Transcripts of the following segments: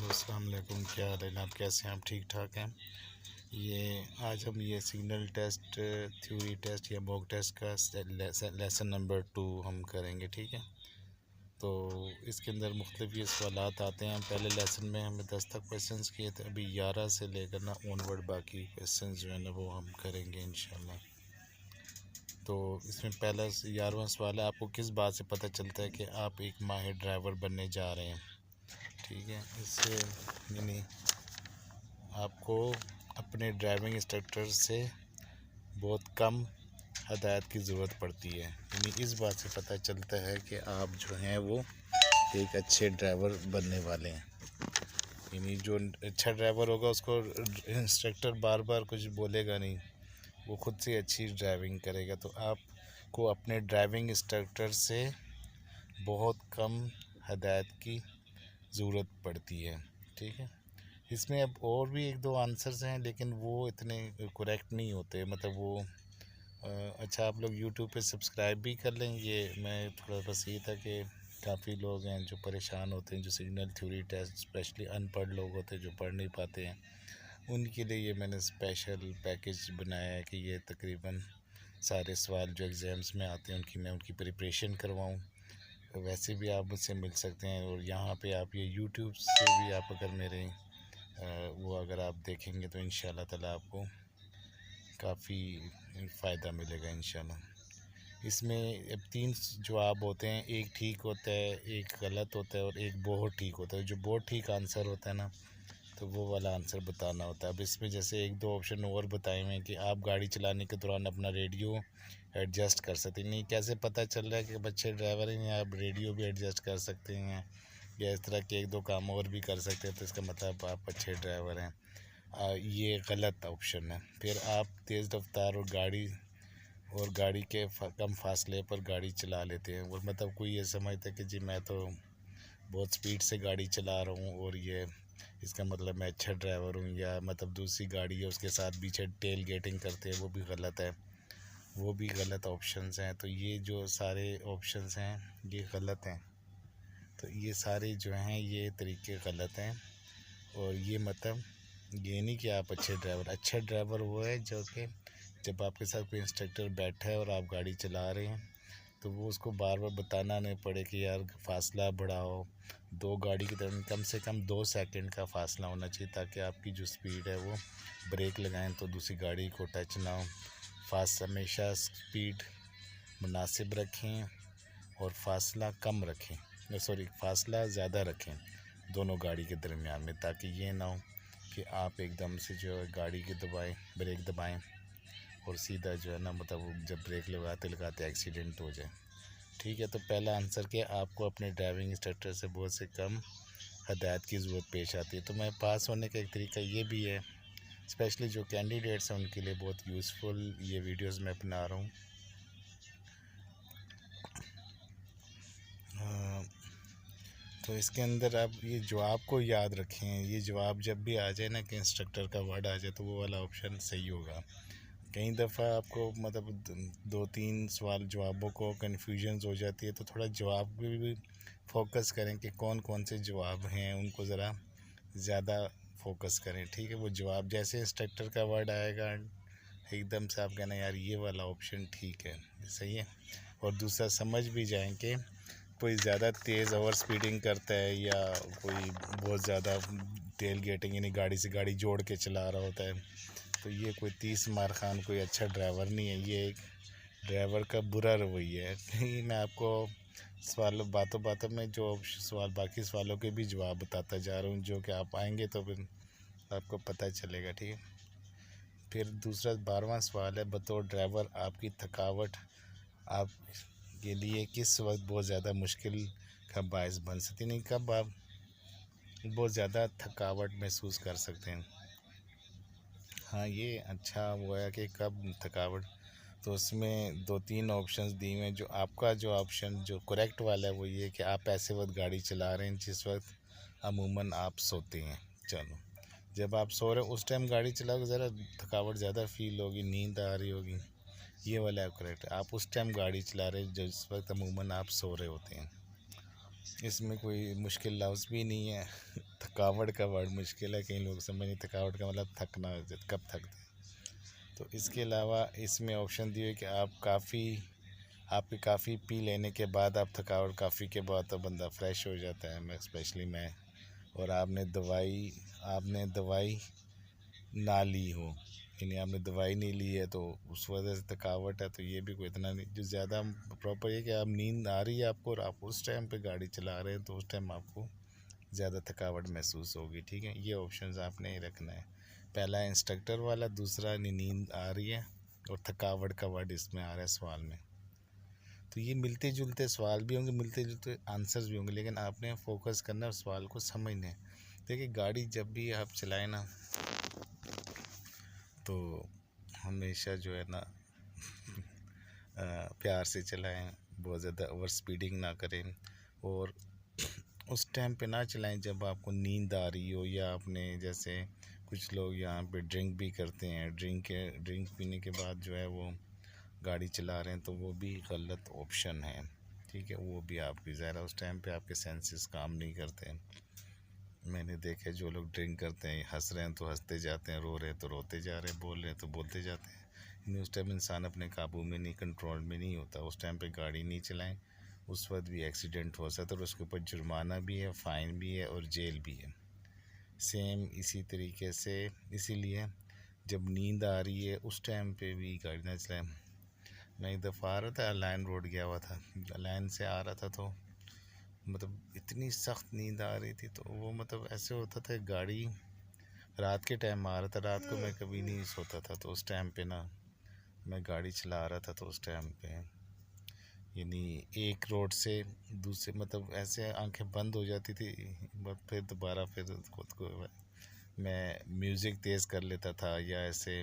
अस्सलाम वालेकुम। क्या हाल है? आप कैसे हैं? आप ठीक ठाक हैं? ये आज हम ये सिग्नल टेस्ट, थ्योरी टेस्ट या मॉक टेस्ट का लेसन नंबर 2 हम करेंगे। ठीक है, तो इसके अंदर मुख्तलिफ ये सवालात आते हैं। पहले लेसन में हमें 10 तक क्वेश्चन किए थे, अभी 11 से लेकर ना ऑनवर्ड बाकी क्वेश्चन जो है ना वो हम करेंगे इंशाल्लाह। तो इसमें पहला 11वां सवाल है, आपको किस बात से पता चलता है कि आप एक माहिर ड्राइवर बनने जा रहे हैं? ठीक है, इससे यानी आपको अपने ड्राइविंग इंस्ट्रक्टर से बहुत कम हदायत की ज़रूरत पड़ती है। यानी इस बात से पता चलता है कि आप जो हैं वो एक अच्छे ड्राइवर बनने वाले हैं। यानी जो अच्छा ड्राइवर होगा उसको इंस्ट्रक्टर बार बार कुछ बोलेगा नहीं, वो खुद से अच्छी ड्राइविंग करेगा। तो आपको अपने ड्राइविंग इंस्ट्रक्टर से बहुत कम हदायत की ज़रूरत पड़ती है। ठीक है, इसमें अब और भी एक दो आंसर्स हैं लेकिन वो इतने करेक्ट नहीं होते। मतलब वो अच्छा, आप लोग यूट्यूब पे सब्सक्राइब भी कर लें। ये मैं थोड़ा बस ये था कि काफ़ी लोग हैं जो परेशान होते हैं, जो सिग्नल थ्योरी टेस्ट स्पेशली अनपढ़ लोग होते हैं जो पढ़ नहीं पाते हैं, उनके लिए ये मैंने स्पेशल पैकेज बनाया है कि ये तकरीबन सारे सवाल जो एग्ज़ाम्स में आते हैं उनकी प्रिपरेशन करवाऊँ। वैसे भी आप मुझसे मिल सकते हैं, और यहाँ पे आप ये यूट्यूब से भी आप अगर मेरे वो अगर आप देखेंगे तो इंशाल्लाह ताला आपको काफ़ी फ़ायदा मिलेगा इंशाल्लाह। इसमें अब 3 जवाब होते हैं, एक ठीक होता है, एक गलत होता है और एक बहुत ठीक होता है। जो बहुत ठीक आंसर होता है ना, तो वो वाला आंसर बताना होता है। अब इसमें जैसे एक दो ऑप्शन और बताए हुए हैं कि आप गाड़ी चलाने के दौरान अपना रेडियो एडजस्ट कर सकते हैं। नहीं, कैसे पता चल रहा है कि अच्छे ड्राइवर हैं? आप रेडियो भी एडजस्ट कर सकते हैं या इस तरह के एक दो काम और भी कर सकते हैं, तो इसका मतलब आप अच्छे ड्राइवर हैं। ये गलत ऑप्शन है। फिर आप तेज़ रफ्तार और गाड़ी के कम फासले पर गाड़ी चला लेते हैं, और मतलब कोई ये समझता है कि जी मैं तो बहुत स्पीड से गाड़ी चला रहा हूँ और ये इसका मतलब मैं अच्छा ड्राइवर हूँ, या मतलब दूसरी गाड़ी है उसके साथ पीछे टेल गेटिंग करते हैं, वो भी गलत है। वो भी गलत ऑप्शंस हैं। तो ये जो सारे ऑप्शंस हैं ये गलत हैं। तो ये सारे जो हैं ये तरीके गलत हैं, और ये मतलब ये नहीं कि आप अच्छा ड्राइवर वो है जो कि जब आपके साथ कोई इंस्ट्रक्टर बैठा है और आप गाड़ी चला रहे हैं तो वो उसको बार बार बताना नहीं पड़े कि यार फासला बढ़ाओ। दो गाड़ी की तरफ कम से कम 2 सेकंड का फासला होना चाहिए, ताकि आपकी जो स्पीड है वो ब्रेक लगाएं तो दूसरी गाड़ी को टच ना हो। हमेशा स्पीड मुनासिब रखें और फासला कम रखें, फासला ज़्यादा रखें दोनों गाड़ी के दरमियान में, ताकि ये ना हो कि आप एकदम से जो है गाड़ी की ब्रेक दबाएं और सीधा जो है ना मतलब जब ब्रेक लगाते लगाते एक्सीडेंट हो जाए। ठीक है, तो पहला आंसर कि आपको अपने ड्राइविंग इंस्ट्रक्टर से बहुत से कम हदायत की ज़रूरत पेश आती है। तो मैं पास होने का एक तरीका ये भी है, स्पेशली जो कैंडिडेट्स हैं उनके लिए बहुत यूज़फुल ये वीडियोस मैं बना रहा हूँ। तो इसके अंदर आप ये जवाब को याद रखें। ये जवाब जब भी आ जाए ना कि इंस्ट्रक्टर का वर्ड आ जाए तो वो वाला ऑप्शन सही होगा। कई दफ़ा आपको मतलब 2-3 सवाल जवाबों को कन्फ्यूजन्स हो जाती है, तो थोड़ा जवाब पे भी फोकस करें कि कौन कौन से जवाब हैं, उनको ज़रा ज़्यादा फोकस करें। ठीक है, वो जवाब जैसे इंस्ट्रक्टर का वर्ड आएगा एकदम से आप कहना यार ये वाला ऑप्शन ठीक है, सही है। और दूसरा समझ भी जाएं कि कोई ज़्यादा तेज़ ओवर स्पीडिंग करता है या कोई बहुत ज़्यादा टेल गेटिंग यानी गाड़ी से गाड़ी जोड़ के चला रहा होता है, तो ये कोई 30 मार खान कोई अच्छा ड्राइवर नहीं है, ये एक ड्राइवर का बुरा रवैया है। मैं आपको सवालों बातों बातों में जो सवाल बाकी सवालों के भी जवाब बताता जा रहा हूँ, जो कि आप आएंगे तो फिर आपको पता चलेगा। ठीक है, फिर दूसरा 12वां सवाल है, बतौर ड्राइवर आपकी थकावट आपके लिए किस वक्त बहुत ज़्यादा मुश्किल का बायस बन सकती है? नहीं, कब आप बहुत ज़्यादा थकावट महसूस कर सकते हैं? हाँ, ये अच्छा वो है कि कब थकावट, तो उसमें 2-3 ऑप्शंस दिए हुए हैं। जो आपका जो ऑप्शन जो करेक्ट वाला है वो ये कि आप ऐसे वक्त गाड़ी चला रहे हैं जिस वक्त अमूमन आप सोते हैं। चलो, जब आप सो रहे हो उस टाइम गाड़ी चलाओगे ज़रा थकावट ज़्यादा फील होगी, नींद आ रही होगी, ये वाला है करेक्ट। आप उस टाइम गाड़ी चला रहे हैं जिस वक्त अमूमन आप सो रहे होते हैं। इसमें कोई मुश्किल लफ्ज़ भी नहीं है। थकावट का वर्ड मुश्किल है, कई लोग समझ नहीं, थकावट का मतलब थकना, कब थकते हैं। तो इसके अलावा इसमें ऑप्शन दिए कि आपके काफ़ी पी लेने के बाद आप थकावट, काफ़ी के बाद तो बंदा फ्रेश हो जाता है, मैं स्पेशली मैं, और आपने दवाई ना ली हो, यानी आपने दवाई नहीं ली है तो उस वजह से थकावट है, तो ये भी कोई इतना नहीं। जो ज़्यादा प्रॉपर ये कि आप नींद आ रही है आपको और आप उस टाइम पे गाड़ी चला रहे हैं तो उस टाइम आपको ज़्यादा थकावट महसूस होगी। ठीक है, ये ऑप्शंस आपने ही रखना है। पहला इंस्ट्रक्टर वाला, दूसरा नींद आ रही है, और थकावट का वर्ड इसमें आ रहा है सवाल में। तो ये मिलते जुलते सवाल भी होंगे, मिलते जुलते आंसर्स भी होंगे, लेकिन आपने फोकस करना है, सवाल को समझना है। देखिए, गाड़ी जब भी आप चलाएं ना, तो हमेशा जो है ना प्यार से चलाएं, बहुत ज़्यादा ओवर स्पीडिंग ना करें, और उस टाइम पे ना चलाएं जब आपको नींद आ रही हो, या आपने जैसे कुछ लोग यहाँ पे ड्रिंक भी करते हैं, ड्रिंक पीने के बाद जो है वो गाड़ी चला रहे हैं, तो वो भी गलत ऑप्शन है। ठीक है, वो भी आपकी ज़रा उस टाइम पे आपके सेंसेस काम नहीं करते। मैंने देखा जो लोग ड्रिंक करते हैं, हंस रहे हैं तो हंसते जाते हैं, रो रहे हैं तो रोते जा रहे हैं, बोल रहे हैं तो बोलते जाते हैं, यानी उस टाइम इंसान अपने काबू में नहीं, कंट्रोल में नहीं होता। उस टाइम पे गाड़ी नहीं चलाएं, उस वक्त भी एक्सीडेंट हो सकता है, और उसके ऊपर जुर्माना भी है, फ़ाइन भी है, और जेल भी है। सेम इसी तरीके से, इसीलिए जब नींद आ रही है उस टाइम पे भी गाड़ी ना चलाएं। मैं एक दफ़ा आ रहा था, लाइन रोड गया हुआ था, लाइन से आ रहा था, तो मतलब इतनी सख्त नींद आ रही थी, तो वो मतलब ऐसे होता था, गाड़ी रात के टाइम आ रहा था, रात को मैं कभी नहीं सोता था, तो उस टाइम पे ना मैं गाड़ी चला रहा था, तो उस टाइम पे यानी एक रोड से दूसरे, मतलब ऐसे आंखें बंद हो जाती थी, बट फिर दोबारा फिर खुद को मैं म्यूज़िक तेज़ कर लेता था, या ऐसे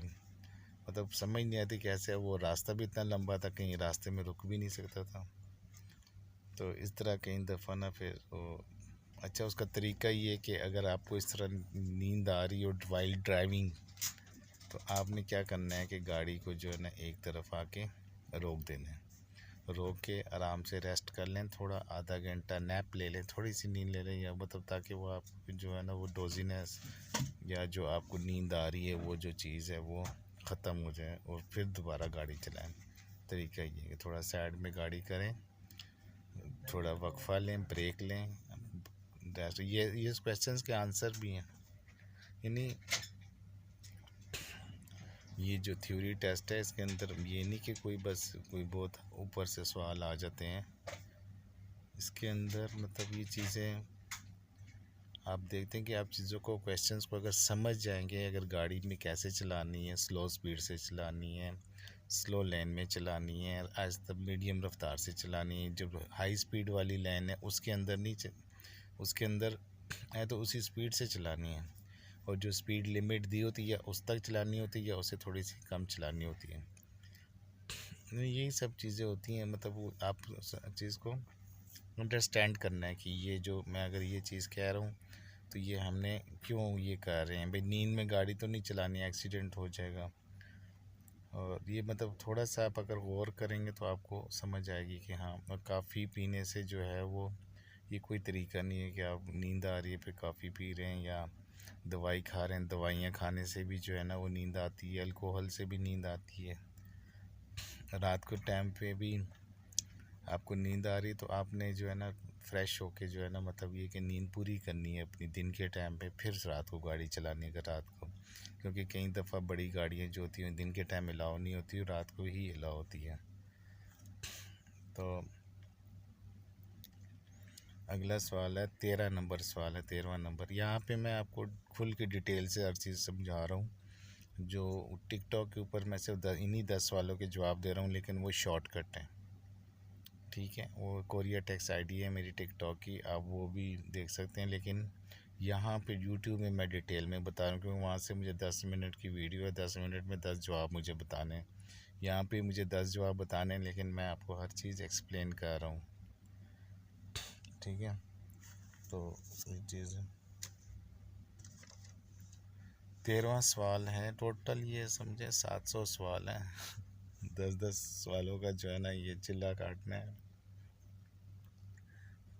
मतलब समझ नहीं आती कैसे, वो रास्ता भी इतना लंबा था, कहीं रास्ते में रुक भी नहीं सकता था। तो इस तरह कई दफ़ा ना फिर वो, अच्छा उसका तरीका ये है कि अगर आपको इस तरह नींद आ रही हो वाइल ड्राइविंग, तो आपने क्या करना है कि गाड़ी को जो है ना एक तरफ आके रोक देना है, रोक के आराम से रेस्ट कर लें, थोड़ा आधा घंटा नैप ले लें, थोड़ी सी नींद ले लें, या मतलब ताकि वो आप जो है ना वो डोजीनेस, या जो आपको नींद आ रही है वो जो चीज़ है वो ख़त्म हो जाए, और फिर दोबारा गाड़ी चलाएं। तरीका ये है कि थोड़ा साइड में गाड़ी करें, थोड़ा वक्फा लें, ब्रेक लें। ये क्वेश्चंस के आंसर भी हैं, यानी ये जो थ्योरी टेस्ट है इसके अंदर ये नहीं कि कोई बस कोई बहुत ऊपर से सवाल आ जाते हैं, इसके अंदर मतलब ये चीज़ें आप देखते हैं कि आप चीज़ों को, क्वेश्चंस को अगर समझ जाएंगे, अगर गाड़ी में कैसे चलानी है, स्लो स्पीड से चलानी है, स्लो लेन में चलानी है, आज तक मीडियम रफ्तार से चलानी है, जब हाई स्पीड वाली लेन है उसके अंदर नहीं, उसके अंदर है तो उसी स्पीड से चलानी है, और जो स्पीड लिमिट दी होती है उस तक चलानी होती है, या उससे थोड़ी सी कम चलानी होती है। यही सब चीज़ें होती हैं, मतलब वो आप चीज़ को अंडरस्टैंड करना है कि ये जो मैं अगर ये चीज़ कह रहा हूँ तो ये हमने क्यों ये कर रहे हैं भाई, नींद में गाड़ी तो नहीं चलानी, एक्सीडेंट हो जाएगा। और ये मतलब थोड़ा सा आप अगर गौर करेंगे तो आपको समझ आएगी कि हाँ, और काफ़ी पीने से जो है वो ये कोई तरीका नहीं है कि आप नींद आ रही है फिर काफ़ी पी रहे हैं, या दवाई खा रहे हैं, दवाइयाँ खाने से भी जो है ना वो नींद आती है, अल्कोहल से भी नींद आती है। रात को टाइम पे भी आपको नींद आ रही है तो आपने जो है ना फ्रेश होके जो है ना, मतलब ये कि नींद पूरी करनी है अपनी दिन के टाइम पे, फिर रात को गाड़ी चलानी है रात को, क्योंकि कई दफ़ा बड़ी गाड़ियाँ जो होती हैं दिन के टाइम अलाउ नहीं होती, रात को ही अलाउ होती है। तो अगला सवाल है 13 नंबर सवाल है, 13वां नंबर। यहाँ पे मैं आपको खुल के डिटेल से हर चीज़ समझा रहा हूँ, जो टिकटॉक के ऊपर मैं सिर्फ इन्हीं 10 सवालों के जवाब दे रहा हूँ, लेकिन वो शॉर्टकट है। ठीक है, वो कोरिया टेक्स आईडी है मेरी टिकटॉक की, आप वो भी देख सकते हैं, लेकिन यहाँ पे यूट्यूब में मैं डिटेल में बता रहा हूँ, क्योंकि वहाँ से मुझे 10 मिनट की वीडियो है, 10 मिनट में 10 जवाब मुझे बताने हैं। यहाँ पे मुझे 10 जवाब बताने हैं, लेकिन मैं आपको हर चीज़ एक्सप्लेन कर रहा हूँ। ठीक है, तो ये चीज़ है। 13वां सवाल है, टोटल ये समझे 700 सवाल हैं। 10-10 सवालों का जो है ना ये चिल्ला काटना है।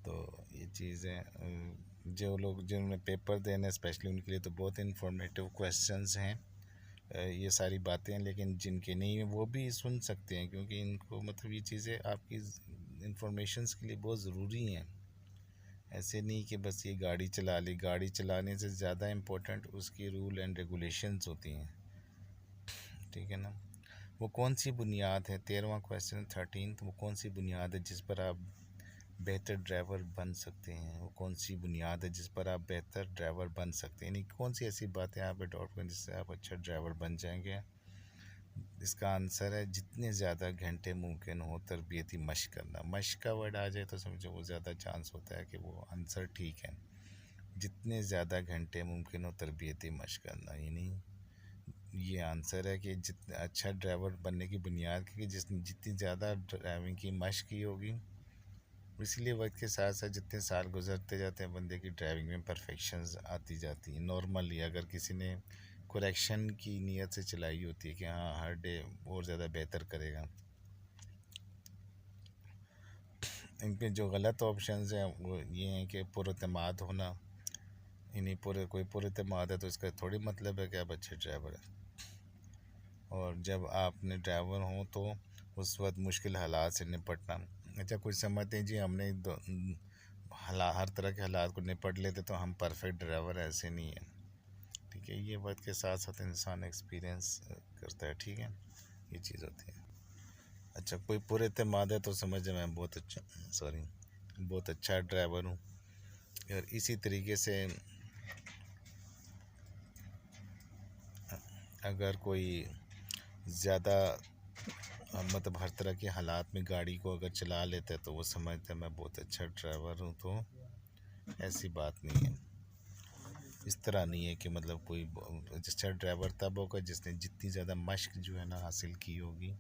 तो ये चीज़ें जो लोग जिन्होंने पेपर देने स्पेशली उनके लिए तो बहुत इन्फॉर्मेटिव क्वेश्चंस हैं। ये सारी बातें हैं, लेकिन जिनके नहीं है वो भी सुन सकते हैं, क्योंकि इनको मतलब ये चीज़ें आपकी इंफॉर्मेशंस के लिए बहुत ज़रूरी हैं। ऐसे नहीं कि बस ये गाड़ी चला ली, गाड़ी चलाने से ज़्यादा इम्पोर्टेंट उसकी रूल एंड रेगुलेशंस होती हैं, ठीक है ना। वो कौन सी बुनियाद है, 13वां क्वेश्चन 13, वो कौन सी बुनियाद है जिस पर आप बेहतर ड्राइवर बन सकते हैं। वो कौन सी बुनियाद है जिस पर आप बेहतर ड्राइवर बन सकते हैं, यानी कौन सी ऐसी बातें आप अडॉप्ट करें जिससे आप अच्छा ड्राइवर बन जाएंगे। इसका आंसर है जितने ज़्यादा घंटे मुमकिन हो तरबियती मश्क करना। मश्क का वर्ड आ जाए तो समझो वो ज़्यादा चांस होता है कि वो आंसर ठीक है। जितने ज़्यादा घंटे मुमकिन हो तरबियती मश्क करना, यानी ये आंसर है कि जितना अच्छा ड्राइवर बनने की बुनियाद कि जितनी ज़्यादा ड्राइविंग की मश्क की होगी, इसलिए वक्त के साथ साथ जितने साल गुजरते जाते हैं बंदे की ड्राइविंग में परफेक्शंस आती जाती हैं। नॉर्मली अगर किसी ने करेक्शन की नीयत से चलाई होती है कि हाँ हर डे और ज़्यादा बेहतर करेगा, इनके जो गलत ऑप्शंस हैं वो ये हैं कि पुरएतमाद होना। इन्हीं कोई पुरएतमाद है तो इसका थोड़ी मतलब है कि आप अच्छे ड्राइवर हैं। और जब आपने ड्राइवर हो तो उस वक्त मुश्किल हालात से निपटना। अच्छा, कुछ समझते हैं जी हमने हर तरह के हालात को निपट लेते तो हम परफेक्ट ड्राइवर, ऐसे नहीं है, ठीक है। ये वक्त के साथ साथ इंसान एक्सपीरियंस करता है, ठीक है, ये चीज़ होती है। अच्छा, कोई पुरएतमाद है तो समझ मैं बहुत अच्छा ड्राइवर हूँ। और इसी तरीके से अगर कोई ज़्यादा मतलब हर तरह के हालात में गाड़ी को अगर चला लेता है तो वो समझता है मैं बहुत अच्छा ड्राइवर हूँ, तो ऐसी बात नहीं है। इस तरह नहीं है कि मतलब कोई अच्छा ड्राइवर तब होगा जिसने जितनी ज़्यादा मश्क जो है ना हासिल की होगी,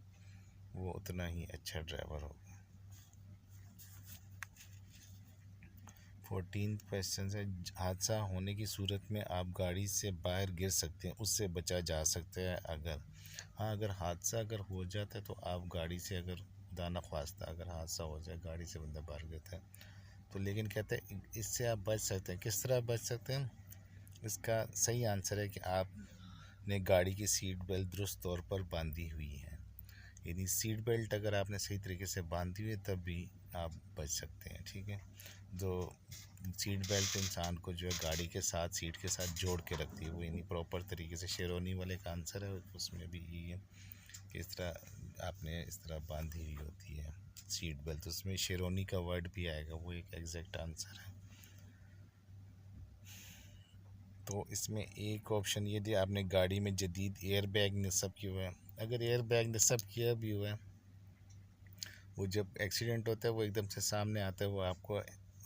वो उतना ही अच्छा ड्राइवर होगा। 14 क्वेश्चन है, हादसा होने की सूरत में आप गाड़ी से बाहर गिर सकते हैं, उससे बचा जा सकता है अगर, हाँ अगर हादसा अगर हो जाता है तो आप गाड़ी से, अगर खुदा न ख्वास्ता अगर हादसा हो जाए गाड़ी से बंदा बाहर गिरता है तो, लेकिन कहते हैं इससे आप बच सकते हैं। किस तरह बच सकते हैं, इसका सही आंसर है कि आपने गाड़ी की सीट बेल्ट दुरुस्त तौर पर बांधी हुई है। यानी सीट बेल्ट अगर आपने सही तरीके से बांधी हुई है तब भी आप बच सकते हैं, ठीक है। जो सीट बेल्ट इंसान को जो है गाड़ी के साथ, सीट के साथ जोड़ के रखती है, वो यानी प्रॉपर तरीके से, शेरवानी वाले का आंसर है उसमें भी यही है कि इस तरह आपने इस तरह बांधी हुई होती है सीट बेल्ट, तो उसमें शेरवानी का वर्ड भी आएगा, वो एक एग्जैक्ट आंसर है। तो इसमें एक ऑप्शन ये दिया आपने, गाड़ी में जदीद एयर बैग नस्ब किया हुआ है। अगर एयर बैग नस्ब किया भी हुआ है, वो जब एक्सीडेंट होता है वो एकदम से सामने आता है, वो आपको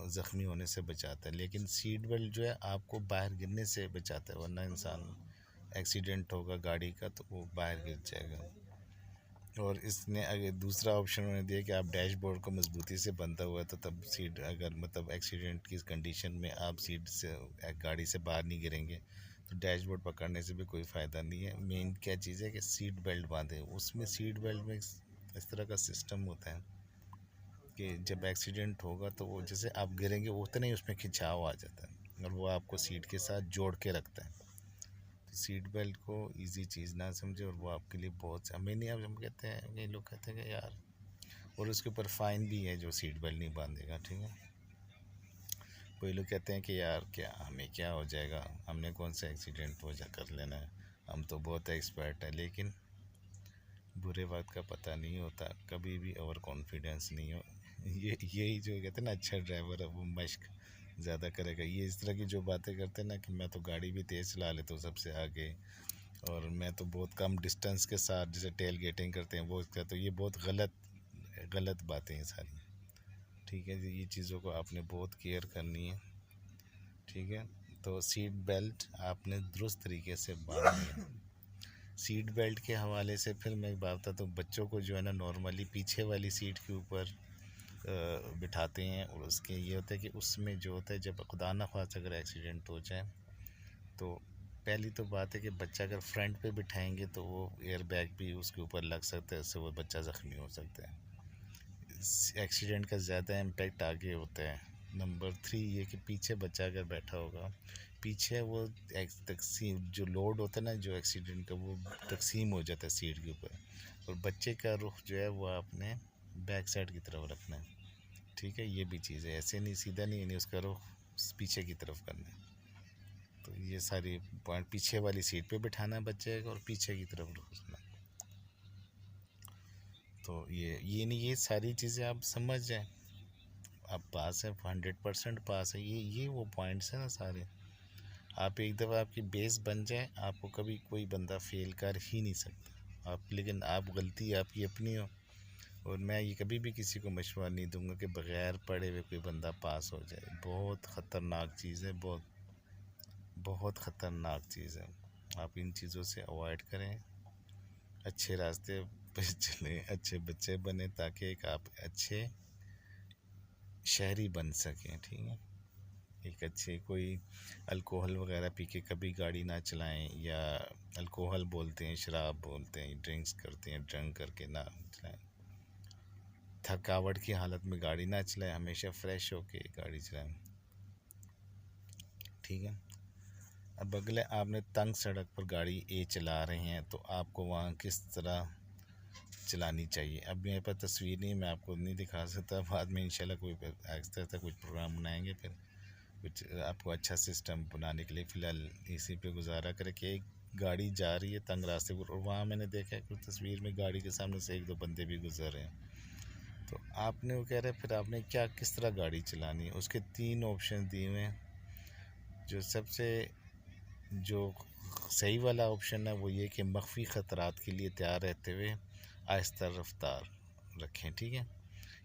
ज़ख्मी होने से बचाता है, लेकिन सीट बेल्ट जो है आपको बाहर गिरने से बचाता है, वरना इंसान एक्सीडेंट होगा गाड़ी का तो वो बाहर गिर जाएगा। और इसने अगर दूसरा ऑप्शन उन्होंने दिया कि आप डैशबोर्ड को मजबूती से बंधा हुआ है तो तब सीट, अगर मतलब एक्सीडेंट की कंडीशन में आप सीट से, गाड़ी से बाहर नहीं गिरेंगे तो डैशबोर्ड पकड़ने से भी कोई फ़ायदा नहीं है। मेन क्या चीज़ है कि सीट बेल्ट बांधे, उसमें सीट बेल्ट में इस तरह का सिस्टम होता है कि जब एक्सीडेंट होगा तो वो जैसे आप गिरेंगे उतने ही उसमें खिंचाव आ जाता है और वो आपको सीट के साथ जोड़ के रखता है। तो सीट बेल्ट को इजी चीज़ ना समझे, और वो आपके लिए बहुत, हमें नहीं, अब हम कहते हैं, कई लोग कहते हैं कि यार, और उसके ऊपर फ़ाइन भी है जो सीट बेल्ट नहीं बांधेगा, ठीक है। कोई लोग कहते हैं कि यार क्या हमें क्या हो जाएगा, हमने कौन सा एक्सीडेंट हो जा कर लेना है, हम तो बहुत एक्सपर्ट है, लेकिन बुरे वक्त का पता नहीं होता, कभी भी ओवर कॉन्फिडेंस नहीं हो। यही जो कहते हैं ना अच्छा ड्राइवर है वो मश्क ज़्यादा करेगा। ये इस तरह की जो बातें करते हैं ना कि मैं तो गाड़ी भी तेज़ चला लेता हूँ सबसे आगे, और मैं तो बहुत कम डिस्टेंस के साथ जैसे टेल गेटिंग करते हैं वो इसका, तो ये बहुत गलत बातें हैं सारी, ठीक है जी। ये चीज़ों को आपने बहुत केयर करनी है, ठीक है। तो सीट बेल्ट आपने दुरुस्त तरीके से बांधनी है। सीट बेल्ट के हवाले से फिर मैं एक बात बताता हूँ, बच्चों को जो है ना नॉर्मली पीछे वाली सीट के ऊपर बिठाते हैं, और उसके ये होता है कि उसमें जो होता है जब खुदा न ख्वास्ता अगर एक्सीडेंट हो जाए तो पहली तो बात है कि बच्चा अगर फ्रंट पे बिठाएंगे तो वो एयर बैग भी उसके ऊपर लग सकता है, उससे वो बच्चा ज़ख्मी हो सकता है। एक्सीडेंट का ज़्यादा इम्पेक्ट आगे होता है, नंबर 3 ये कि पीछे बच्चा अगर बैठा होगा, पीछे वो तकसीम जो लोड होता है ना, जो एक्सीडेंट का, वो तकसीम हो जाता है सीट के ऊपर, और बच्चे का रुख जो है वो आपने बैक साइड की तरफ रखना है। ठीक है, ये भी चीज़ है, ऐसे नहीं सीधा नहीं उसका रुख पीछे की तरफ करना है। तो ये सारी पॉइंट, पीछे वाली सीट पे बिठाना है बच्चे को और पीछे की तरफ रखना। तो ये नहीं, ये सारी चीज़ें आप समझ जाएं, आप पास है, 100% पास है। ये वो पॉइंट्स हैं ना सारे। आप एक दफ़ा आपकी बेस बन जाए, आपको कभी कोई बंदा फेल कर ही नहीं सकता। आप, लेकिन आप, गलती आपकी अपनी हो। और मैं ये कभी भी किसी को मशवरा नहीं दूंगा कि बग़ैर पढ़े हुए कोई बंदा पास हो जाए। बहुत ख़तरनाक चीज़ है, बहुत बहुत ख़तरनाक चीज़ है। आप इन चीज़ों से अवॉइड करें, अच्छे रास्ते पर चलें, अच्छे बच्चे बने, ताकि एक आप अच्छे शहरी बन सकें। ठीक है, एक अच्छे, कोई अल्कोहल वगैरह पी के कभी गाड़ी ना चलाएं, या अल्कोहल बोलते हैं, शराब बोलते हैं, ड्रिंक्स करते हैं, ड्रंक करके ना चलाएं। थकावट की हालत में गाड़ी ना चलाएं, हमेशा फ्रेश होके गाड़ी चलाएं। ठीक है, अब अगले, आपने तंग सड़क पर गाड़ी चला रहे हैं, तो आपको वहाँ किस तरह चलानी चाहिए। अब मेरे पास तस्वीर नहीं, मैं आपको नहीं दिखा सकता, बाद में इंशाल्लाह कोई ऐसा कुछ प्रोग्राम बनाएंगे, फिर कुछ आपको अच्छा सिस्टम बनाने के लिए। फ़िलहाल इसी पे गुजारा करें कि एक गाड़ी जा रही है तंग रास्ते पर, और वहाँ मैंने देखा है कुछ तस्वीर में गाड़ी के सामने से 1-2 बंदे भी गुजर रहे हैं। तो आपने, वो कह रहे हैं, फिर आपने क्या, किस तरह गाड़ी चलानी है। उसके 3 ऑप्शन दिए हुए हैं। जो सबसे, जो सही वाला ऑप्शन है वो ये कि मख्फी ख़तरात के लिए तैयार रहते हुए आहिस्ता रफ्तार रखें। ठीक है,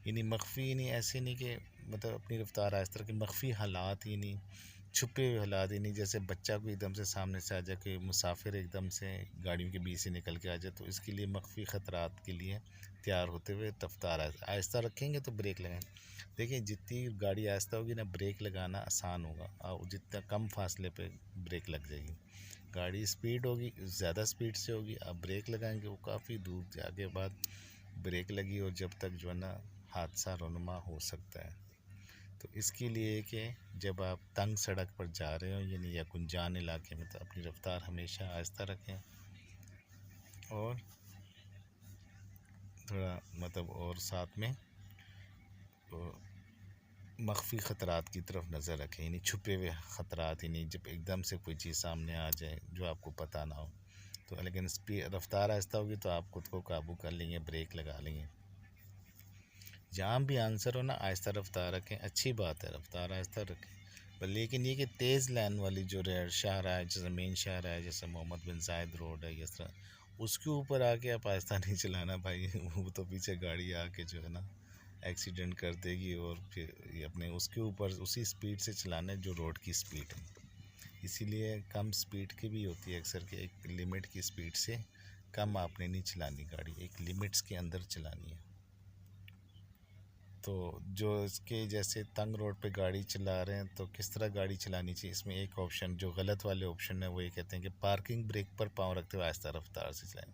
यानी मख्फी नहीं, ऐसे नहीं कि मतलब अपनी रफ्तार आहिस्ता रखें, मख्फी हालात ही नहीं, छुपे हुए हालात ही नहीं। जैसे बच्चा कोई एकदम से सामने से आ जाए, कोई मुसाफिर एकदम से गाड़ियों के बीच से निकल के आ जाए, तो इसके लिए मख्फी ख़तरात के लिए तैयार होते हुए रफ्तार आहिस्ता रखेंगे तो ब्रेक लगाएं। देखिए, जितनी गाड़ी आहिस्ता होगी ना, ब्रेक लगाना आसान होगा, और जितना कम फासले पे ब्रेक लग जाएगी। गाड़ी स्पीड होगी, ज़्यादा स्पीड से होगी, आप ब्रेक लगाएंगे, वो काफ़ी दूर जाके बाद ब्रेक लगी, और जब तक जो है ना हादसा रुनुमा हो सकता है। तो इसके लिए कि जब आप तंग सड़क पर जा रहे हो, यानी या कुंजान इलाके में, तो अपनी रफ्तार हमेशा आहिस्ता रखें, और थोड़ा मतलब, और साथ में मख्फी ख़तरात की तरफ नज़र रखें, यानी छुपे हुए ख़तरात ही नहीं, जब एकदम से कोई चीज़ सामने आ जाए जो आपको पता ना हो। तो लेकिन रफ्तार आहिस्ता होगी तो आप खुद को काबू कर लेंगे, ब्रेक लगा लेंगे। जहाँ भी आंसर हो ना, आहिस्ता रफ्तार रखें, अच्छी बात है, रफ्तार आहिस्ता रखें, पर लेकिन ये कि तेज़ लाइन वाली जो शाहराह है, जैसे मेन शाहराह है, जैसे मोहम्मद बिन जायद रोड है, इस तरह उसके ऊपर आके आप आहिस्ता नहीं चलाना भाई। वो तो पीछे गाड़ी आके जो है ना एक्सीडेंट कर देगी, और फिर ये अपने उसके ऊपर उसी स्पीड से चलाना है जो रोड की स्पीड है। इसीलिए कम स्पीड की भी होती है अक्सर, कि एक लिमिट की स्पीड से कम आपने नहीं चलानी गाड़ी, एक लिमिट्स के अंदर चलानी है। तो जो इसके जैसे तंग रोड पे गाड़ी चला रहे हैं, तो किस तरह गाड़ी चलानी चाहिए, इसमें एक ऑप्शन, जो गलत वाले ऑप्शन है, वो ये कहते हैं कि पार्किंग ब्रेक पर पाँव रखते हुए आहिस्ता रफ्तार से चलाएं।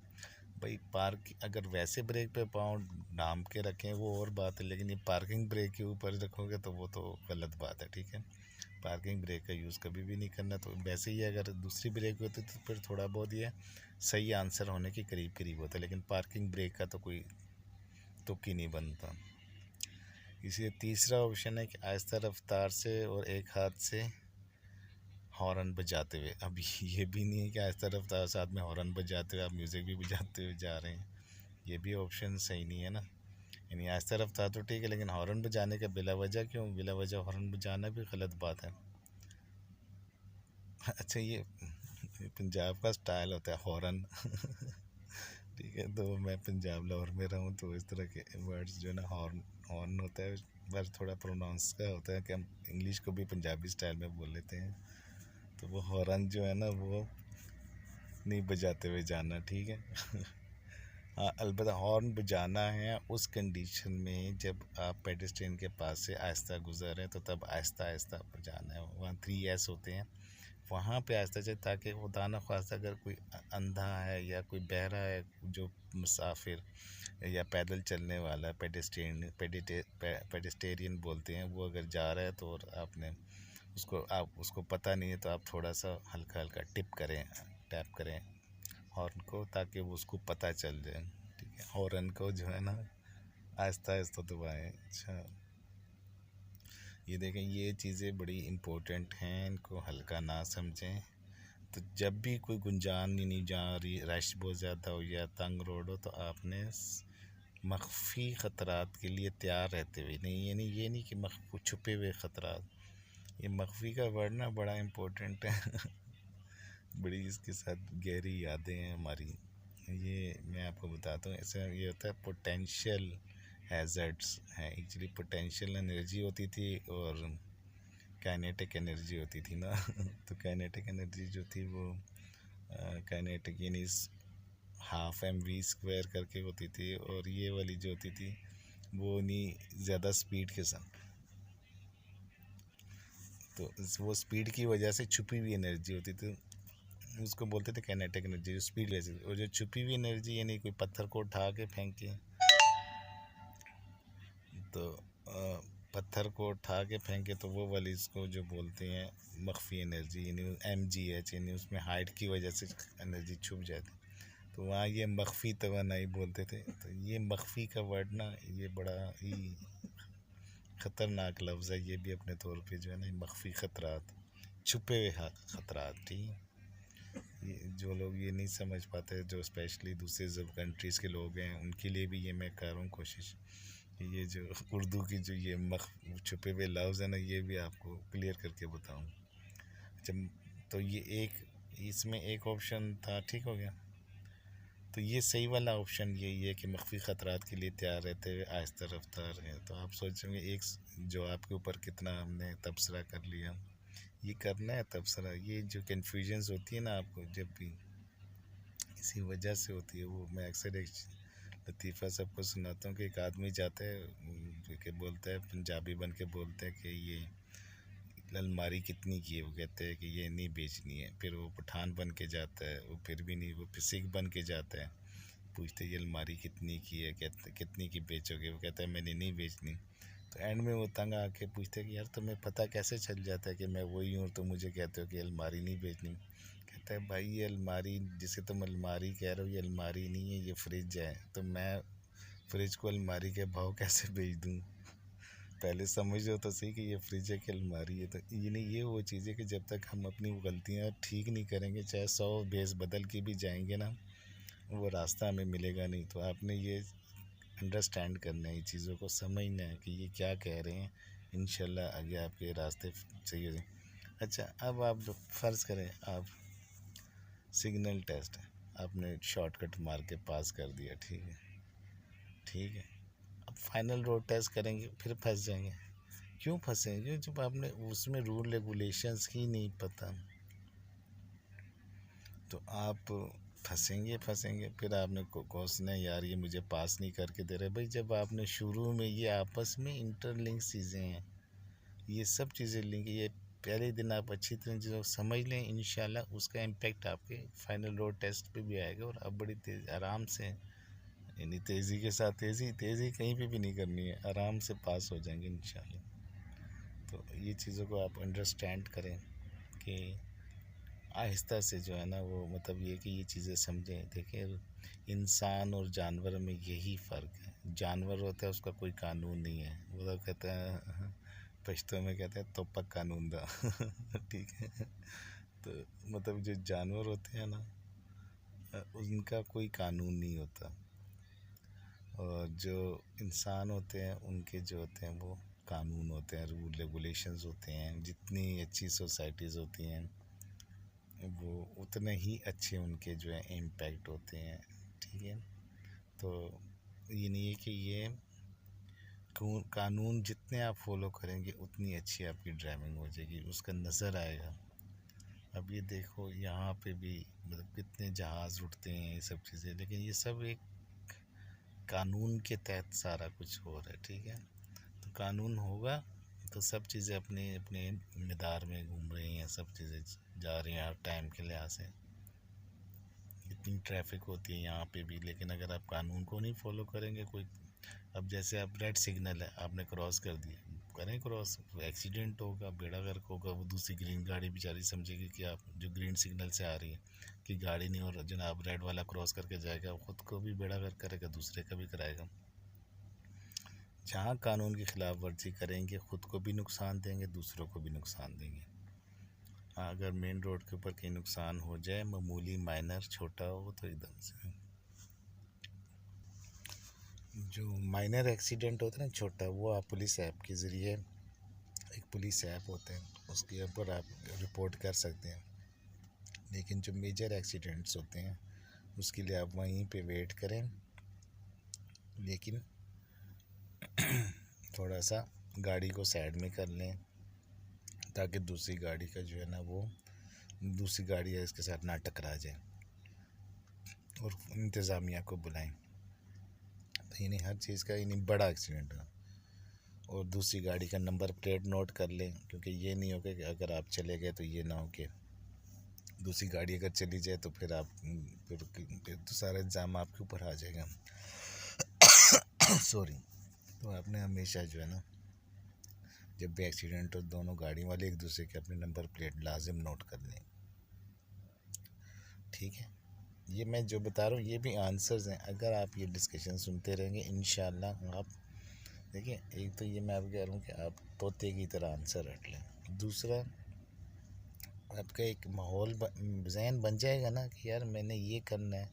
भाई, पार्क अगर वैसे ब्रेक पे पाँव डाम के रखें वो और बात है, लेकिन ये पार्किंग ब्रेक के ऊपर रखोगे तो वो तो गलत बात है। ठीक है, पार्किंग ब्रेक का यूज़ कभी भी नहीं करना। तो वैसे ही अगर दूसरी ब्रेक होती तो फिर थोड़ा बहुत ये सही आंसर होने के करीब करीब होता है, लेकिन पार्किंग ब्रेक का तो कोई तुक ही नहीं बनता। इसलिए तीसरा ऑप्शन है कि आहिस्ता रफ्तार से और एक हाथ से हॉर्न बजाते हुए। अब ये भी नहीं है कि आहिस्ता रफ्तार से हाथ में हॉर्न बजाते हुए आप म्यूज़िक भी बजाते हुए जा रहे हैं, ये भी ऑप्शन सही नहीं है ना। यानी आहिस्ता रफ्तार तो ठीक है, लेकिन हॉर्न बजाने का बिला वजह क्यों, बिला वजह हॉर्न बजाना भी गलत बात है। अच्छा, ये पंजाब का स्टाइल होता है हॉर्न। ठीक है, तो मैं पंजाब लाहौर में रहा हूँ, तो इस तरह के वर्ड्स जो है ना, हॉर्न हॉर्न होता है, बस थोड़ा प्रोनाउंस का होता है कि हम इंग्लिश को भी पंजाबी स्टाइल में बोल लेते हैं। तो वो हॉर्न जो है ना, वो नहीं बजाते हुए जाना। ठीक है। हाँ, अलबत्ता हॉर्न बजाना है उस कंडीशन में जब आप पेडेस्ट्रियन के पास से आहिस्ता गुजर रहे हैं, तो तब आहिस्ता आहिस्ता बजाना है। वहाँ 3 S होते हैं, वहाँ पे आहिस्ता चले, ताकि खुदा न ख्वास्ता अगर कोई अंधा है या कोई बहरा है, जो मुसाफिर या पैदल चलने वाला पेडेस्टेरियन बोलते हैं, वो अगर जा रहा है तो और आप उसको पता नहीं है, तो आप थोड़ा सा हल्का हल्का टैप करें हॉर्न को, ताकि वो उसको पता चल जाए। ठीक है, हॉर्न को जो है ना आहिस्ता आहिस्ता दबाएं। अच्छा, ये देखें, ये चीज़ें बड़ी इम्पोर्टेंट हैं, इनको हल्का ना समझें। तो जब भी कोई गुंजान नहीं जा रही, रश बहुत ज़्यादा हो या तंग रोड हो, तो आपने मख्फी ख़तरात के लिए तैयार रहते हुए, नहीं ये नहीं कि छुपे हुए ख़तरात, ये मख्फी का वर्ड ना बड़ा इम्पोर्टेंट है। बड़ी इसके साथ गहरी यादें हैं हमारी। ये मैं आपको बताता हूँ, ऐसा ये होता है पोटेंशियल हैज़र्ड्स हैं। एक्चुअली पोटेंशियल एनर्जी होती थी और काइनेटिक एनर्जी होती थी ना। तो काइनेटिक एनर्जी जो थी वो काइनेटिक यानी हाफ mv² करके होती थी, और ये वाली जो होती थी वो नहीं ज़्यादा स्पीड के साथ, तो वो स्पीड की वजह से छुपी हुई एनर्जी होती थी, उसको बोलते थे काइनेटिक एनर्जी, जो स्पीड वजह से। और जो छुपी हुई एनर्जी यानी कोई पत्थर को उठा के फेंके, तो पत्थर को उठा के फेंके, तो वो वाली इसको जो बोलते हैं मख्फी एनर्जी, यानी mgh, यानी उसमें हाइट की वजह से एनर्जी छुप जाती, तो वहाँ ये मख्फी तवानाई बोलते थे। तो ये मख्फी का वर्ड ना, ये बड़ा ही ख़तरनाक लफ्ज़ है, ये भी अपने तौर पे जो है ना मख्फी ख़तरात, छुपे हुए ख़तरात। ठीक है, ये जो लोग ये नहीं समझ पाते, जो स्पेशली दूसरे जब कंट्रीज़ के लोग हैं, उनके लिए भी ये मैं कर रहा हूँ कोशिश, ये जो उर्दू की जो ये छुपे हुए लफ्ज़ है ना, ये भी आपको क्लियर करके बताऊँ। अच्छा, तो ये इसमें एक ऑप्शन था, ठीक हो गया। तो ये सही वाला ऑप्शन यही है कि मख्फी ख़तरात के लिए तैयार रहते हुए आहिस्ता रफ्तार है। तो आप सोचेंगे एक जो आपके ऊपर कितना हमने तबसरा कर लिया, ये करना है तबसरा। ये जो कन्फ्यूजन्स होती है ना आपको, जब भी इसी वजह से होती है। वो मैं अक्सर एक लतीफ़ा सबको सुनाता हूँ कि एक आदमी जाता है कि बोलता है, पंजाबी बन के बोलता है कि ये अलमारी कितनी की है, वो कहते हैं कि ये नहीं बेचनी है। फिर वो पठान बन के जाता है, वो फिर भी नहीं, वो सिख बन के जाता है, पूछते ये अलमारी कितनी की है, कहते कितनी की बेचोगे, वो कहता है मैंने नहीं बेचनी। तो एंड में वो तंग आके पूछते हैं कि यार तुम्हें पता कैसे चल जाता है कि मैं वही हूँ, तो मुझे कहते हो कि अलमारी नहीं बेचनी। कहता है भाई, ये अलमारी जिसे तुम अलमारी कह रहे हो, ये अलमारी नहीं है, ये फ्रिज है। तो मैं फ्रिज को अलमारी के भाव कैसे बेच दूँ? पहले समझ लो तो सही कि ये फ्रिज है कि अलमारी है। तो ये नहीं, ये वो चीज़ है कि जब तक हम अपनी गलतियाँ ठीक नहीं करेंगे, चाहे 100 भेस बदल के भी जाएंगे ना, वो रास्ता हमें मिलेगा नहीं। तो आपने ये अंडरस्टैंड करना है, ये चीज़ों को समझना है कि ये क्या कह रहे हैं। इंशाल्लाह आगे आपके रास्ते सही हो जाए। अच्छा, अब आप फ़र्ज़ करें आप सिग्नल टेस्ट है, आपने शॉर्टकट मार के पास कर दिया, ठीक है, ठीक है। अब फाइनल रोड टेस्ट करेंगे, फिर फंस जाएंगे। क्यों फंसेंगे? जब आपने उसमें रूल रेगुलेशंस ही नहीं पता, तो आप फंसेंगे। फिर आपने कोसना है, यार ये मुझे पास नहीं करके दे रहे। भाई, जब आपने शुरू में, ये आपस में इंटरलिंक चीज़ें हैं, ये सब चीज़ें लिंक, ये पहले दिन आप अच्छी तरह जो समझ लें, इंशाल्लाह उसका इम्पेक्ट आपके फाइनल रोड टेस्ट पे भी आएगा। और आप बड़ी तेज़ आराम से, यानी तेज़ी के साथ, तेज़ी कहीं पे भी नहीं करनी है, आराम से पास हो जाएंगे इंशाल्लाह। तो ये चीज़ों को आप अंडरस्टैंड करें कि आहिस्ता से जो है ना, वो मतलब ये कि ये चीज़ें समझें। देखिए, इंसान और जानवर में यही फ़र्क है। जानवर होता है, उसका कोई कानून नहीं है, वो तो कहता है, पश्तो में कहते हैं तोपक कानून दा। ठीक है, तो मतलब जो जानवर होते हैं ना, उनका कोई कानून नहीं होता, और जो इंसान होते हैं उनके जो होते हैं वो कानून होते हैं, रूल रेगुलेशंस होते हैं। जितनी अच्छी सोसाइटीज़ होती हैं, वो उतने ही अच्छे उनके जो है इम्पैक्ट होते हैं। ठीक है, तो ये नहीं है कि ये कानून जितने आप फॉलो करेंगे, उतनी अच्छी आपकी ड्राइविंग हो जाएगी, उसका नज़र आएगा। अब ये देखो, यहाँ पे भी मतलब कितने जहाज़ उठते हैं, ये सब चीज़ें, लेकिन ये सब एक कानून के तहत सारा कुछ हो रहा है। ठीक है, तो कानून होगा तो सब चीज़ें अपने अपने मदार में घूम रही हैं, सब चीज़ें जा रही हैं हर टाइम के लिहाज से। इतनी ट्रैफिक होती है यहाँ पे भी, लेकिन अगर आप कानून को नहीं फॉलो करेंगे कोई, अब जैसे आप रेड सिग्नल है, आपने क्रॉस कर दिया, करें क्रॉस, एक्सीडेंट होगा, बेड़ा गर्क होगा, वो दूसरी ग्रीन गाड़ी बेचारी समझेगी कि आप जो ग्रीन सिग्नल से आ रही है कि गाड़ी नहीं, और जनाब रेड वाला क्रॉस करके जाएगा, ख़ुद को भी बेड़ा गर्क करेगा, दूसरे का भी कराएगा। जहाँ कानून की खिलाफ वर्जी करेंगे ख़ुद को भी नुकसान देंगे, दूसरों को भी नुकसान देंगे। अगर मेन रोड के ऊपर कहीं नुकसान हो जाए, मामूली माइनर छोटा हो, तो एकदम से जो माइनर एक्सीडेंट होता है ना छोटा, वो आप पुलिस ऐप के ज़रिए, एक पुलिस ऐप होता है उसके ऊपर आप रिपोर्ट कर सकते हैं। लेकिन जो मेजर एक्सीडेंट्स होते हैं उसके लिए आप वहीं पे वेट करें, लेकिन थोड़ा सा गाड़ी को साइड में कर लें ताकि दूसरी गाड़ी का जो है ना, वो दूसरी गाड़ी है इसके साथ ना टकरा जाए, और इंतज़ामिया को बुलाएं। तो यानी हर चीज़ का यानी बड़ा एक्सीडेंट है, और दूसरी गाड़ी का नंबर प्लेट नोट कर लें, क्योंकि ये नहीं होगा कि अगर आप चले गए तो ये ना हो कि दूसरी गाड़ी अगर चली जाए तो फिर आप फिर तो सारा इल्ज़ाम आपके ऊपर आ जाएगा। सॉरी। तो आपने हमेशा जो है ना, जब भी एक्सीडेंट हो, दोनों गाड़ी वाले एक दूसरे के अपने नंबर प्लेट लाजिम नोट कर लें, ठीक है। ये मैं जो बता रहा हूँ ये भी आंसर्स हैं, अगर आप ये डिस्कशन सुनते रहेंगे इंशाल्लाह आप देखिए, एक तो ये मैं आपको कह रहा हूँ कि आप तोते की तरह आंसर रट लें। दूसरा, आपका एक माहौल जहन बन जाएगा ना कि यार मैंने ये करना है,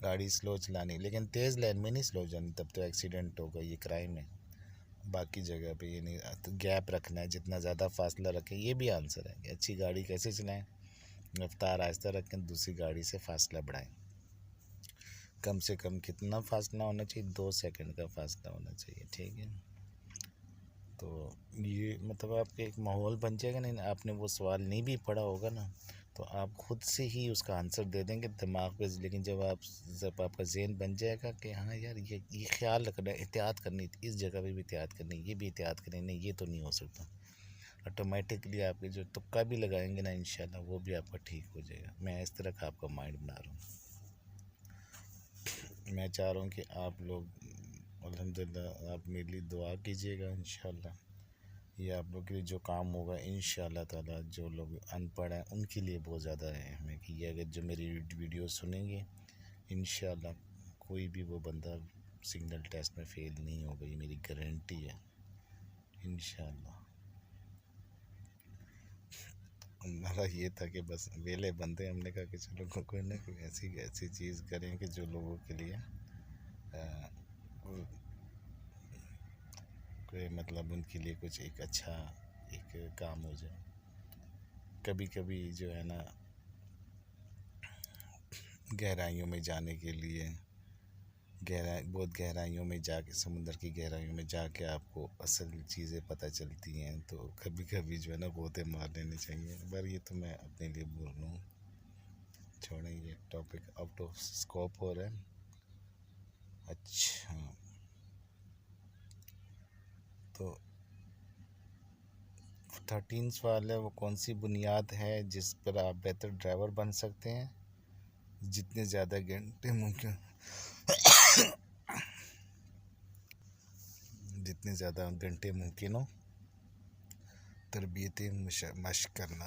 गाड़ी स्लो चलानी, लेकिन तेज़ लाइन में नहीं स्लो जानी, तब तो एक्सीडेंट होगा, ये क्राइम है। बाकी जगह पे ये नहीं, तो गैप रखना है, जितना ज़्यादा फासला रखें, ये भी आंसर है कि अच्छी गाड़ी कैसे चलाएं, रफ्तार आहिस्ता रखें, दूसरी गाड़ी से फासला बढ़ाएं। कम से कम कितना फासला होना चाहिए, 2 सेकंड का फासला होना चाहिए, ठीक है। तो ये मतलब आपके एक माहौल बन जाएगा। नहीं, आपने वो सवाल नहीं भी पढ़ा होगा ना, तो आप खुद से ही उसका आंसर दे देंगे दिमाग पे, लेकिन जब आपका ज़हन बन जाएगा कि हाँ यार ये ख्याल रखना है, एहतियात करनी, इस जगह पे भी एहतियात करनी, ये भी एहतियात करनी, नहीं ये तो नहीं हो सकता, ऑटोमेटिकली आपके जो तुक्का भी लगाएंगे ना इंशाल्लाह वो भी आपका ठीक हो जाएगा। मैं इस तरह का आपका माइंड बना रहा हूँ। मैं चाह रहा हूँ कि आप लोग अल्हम्दुलिल्लाह आप मेरे लिए दुआ कीजिएगा, इंशाल्लाह ये आप लोग के लिए जो काम होगा इंशाल्लाह ताला, जो लोग अनपढ़ हैं उनके लिए बहुत ज़्यादा अहम है कि ये अगर जो मेरी वीडियो सुनेंगे इंशाल्लाह कोई भी वो बंदा सिग्नल टेस्ट में फ़ेल नहीं होगा, ये मेरी गारंटी है इंशाल्लाह। हमारा ये था कि बस वेले बंदे, हमने कहा कि चलो कोई ना कोई ऐसी चीज़ करें कि जो लोगों के लिए कोई मतलब उनके लिए कुछ एक अच्छा एक काम हो जाए। कभी कभी जो है ना, गहराइयों में जाने के लिए बहुत गहराइयों में जाके, समुंदर की गहराइयों में जाके आपको असल चीज़ें पता चलती हैं, तो कभी कभी जो है ना गोते मार लेने चाहिए। पर ये तो मैं अपने लिए बोल रहा हूँ, छोड़ें, ये टॉपिक आउट ऑफ स्कोप हो रहा है। अच्छा, तो 13 सवाल है, वो कौन सी बुनियाद है जिस पर आप बेहतर ड्राइवर बन सकते हैं? जितने ज़्यादा घंटे मुमकिन जितने ज़्यादा घंटे मुमकिन हो तरबियती मशक करना।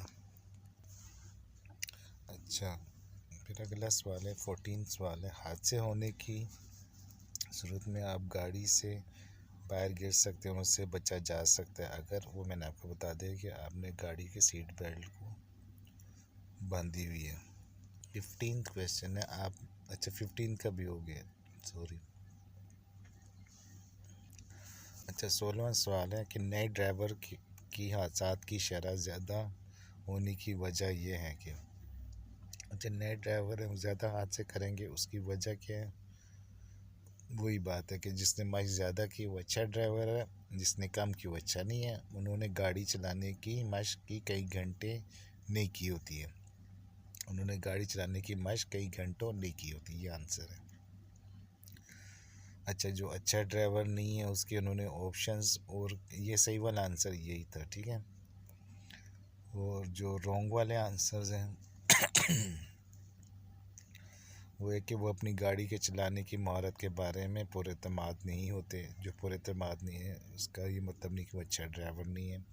अच्छा, फिर अगला सवाल है 14 सवाल है, हादसे होने की सूरत में आप गाड़ी से बाहर गिर सकते हैं, उससे बचा जा सकता है अगर, वो मैंने आपको बता दिया कि आपने गाड़ी के सीट बेल्ट को बांधी हुई है। 15 क्वेश्चन है आप, अच्छा 15 का भी हो गया, सॉरी। अच्छा, 16वां सवाल है कि नए ड्राइवर की हादसात की शरह ज़्यादा होने की वजह यह है कि, अच्छा नए ड्राइवर हैं ज़्यादा हादसे करेंगे, उसकी वजह क्या है? वही बात है कि जिसने मशक ज़्यादा की वो अच्छा ड्राइवर है, जिसने कम की वो अच्छा नहीं है। उन्होंने गाड़ी चलाने की मशक की कई घंटे नहीं की होती है, उन्होंने गाड़ी चलाने की मशक कई घंटों नहीं की होती, ये आंसर है। अच्छा, जो अच्छा ड्राइवर नहीं है उसके उन्होंने ऑप्शंस, और ये सही वाला आंसर यही था, ठीक है। और जो रॉन्ग वाले आंसर्स हैं वो है कि वो अपनी गाड़ी के चलाने की महारत के बारे में पुरएतमाद नहीं होते। जो पुरएतमाद नहीं है उसका ये मतलब नहीं कि वो अच्छा ड्राइवर नहीं है।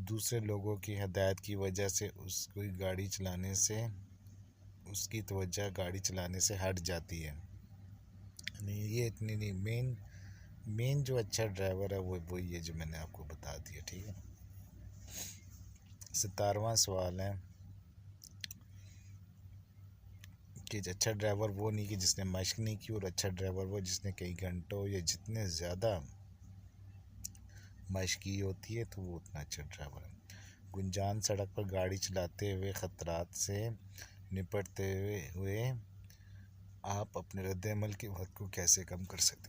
दूसरे लोगों की हदायत की वजह से उसको गाड़ी चलाने से उसकी तवज्जो गाड़ी चलाने से हट जाती है। नहीं, ये इतनी नहीं। मेन मेन जो अच्छा ड्राइवर है वो वही है जो मैंने आपको बता दिया, ठीक है। 17वां सवाल है कि अच्छा ड्राइवर वो नहीं कि जिसने मशक नहीं की, और अच्छा ड्राइवर वो जिसने कई घंटों या जितने ज़्यादा मशक की होती है तो वो उतना अच्छा ड्राइवर है। गुंजान सड़क पर गाड़ी चलाते हुए ख़तरात से निपटते हुए आप अपने रद्द अमल के वक्त को कैसे कम कर सकते हैं?